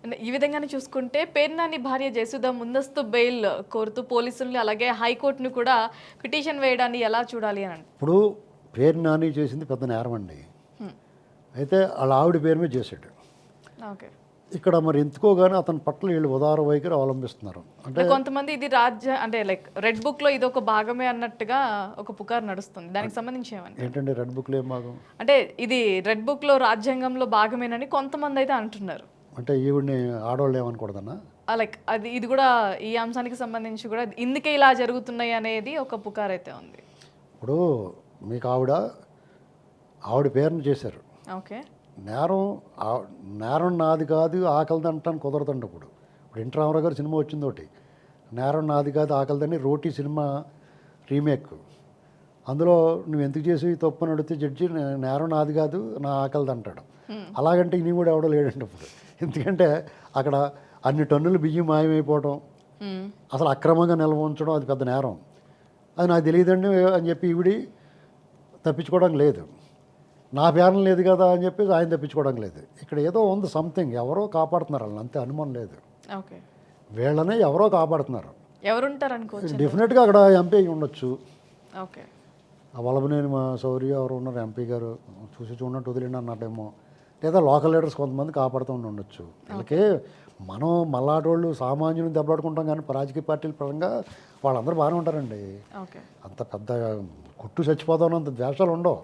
అంటే ఈ విధంగానే చూసుకుంటే పేర్ని నాని భార్య జయసుధ ముందస్తు బెయిల్ కోరుతూ పోలీసుల్ని అలాగే హైకోర్టును కూడా పిటిషన్ వేయడాన్ని ఎలా చూడాలి అని ఇప్పుడు పేరు నాని చేసింది పెద్ద నేరం అండి. అయితే వాళ్ళ ఆవిడ పేరు మీద చేశాడు. ఓకే. ఇక్కడ మరి ఎందుకో కానీ అతని పట్ల వీళ్ళు ఉదార వైఖరి అవలంబిస్తున్నారు. అంటే కొంతమంది ఇది రాజ్య అంటే లైక్ రెడ్ బుక్ లో ఇది ఒక భాగమే అన్నట్టుగా ఒక పుకారు నడుస్తుంది. దానికి సంబంధించి ఏమని ఏంటంటే రెడ్ బుక్లో ఏం భాగం అంటే ఇది రెడ్ బుక్ లో రాజ్యాంగంలో భాగమేనని కొంతమంది అయితే అంటున్నారు. అంటే ఈవిడ్ని ఆడవాళ్ళు ఏమనకూడదన్నా? లైక్ అది ఇది కూడా ఈ అంశానికి సంబంధించి కూడా ఇందుకే ఇలా జరుగుతున్నాయి అనేది ఒక పుకారు అయితే ఉంది. ఇప్పుడు మీకు ఆవిడ పేరును చేశారు. ఓకే. నేరం నాది కాదు ఆకలిది అంటాను కుదరదండి. ఇప్పుడు ఎన్టీ రామారావు గారు సినిమా వచ్చింది ఒకటి, నేరం నాది కాదు ఆకలిదని, రోటీ సినిమా రీమేక్. అందులో నువ్వు ఎందుకు చేసి తప్పు అని అడిగితే జడ్జి నేరం నాది కాదు నా ఆకలిది అంటాడు. అలాగంటే ఇని కూడా ఎవడో లేడండి ఇప్పుడు. ఎందుకంటే అక్కడ అన్ని టన్నులు బియ్యం మాయమైపోవడం, అసలు అక్రమంగా నిల్వ ఉంచడం అది పెద్ద నేరం. అది నాకు తెలియదండి అని చెప్పి ఈవిడి తప్పించుకోవడం లేదు. నా పేరం లేదు కదా అని చెప్పి ఆయన తప్పించుకోవడం లేదు. ఇక్కడ ఏదో ఉంది సంథింగ్, ఎవరో కాపాడుతున్నారు వాళ్ళని, అంతే, అనుమానం లేదు. ఓకే. వీళ్ళనే ఎవరో కాపాడుతున్నారు. ఎవరుంటారు అనుకోవచ్చు. డెఫినెట్గా అక్కడ ఎంపీ ఉండొచ్చు. ఓకే. ఆ వల్లభనేని మా శౌర్య ఎవరు ఉన్నారు ఎంపీ గారు, చూసి చూడనట్టు వదిలిండి అన్నట్టేమో, లేదా లోకల్ లీడర్స్ కొంతమంది కాపాడుతూ ఉండొచ్చు. వీళ్ళకి మనం మల్లాటోళ్ళు సామాన్యులను దెబ్బలాడుకుంటాం, కానీ రాజకీయ పార్టీల పరంగా వాళ్ళందరూ బాగానే ఉంటారండి. ఓకే. అంత పెద్ద కొట్టు చచ్చిపోతాం అంత ద్వేషాలు ఉండవు.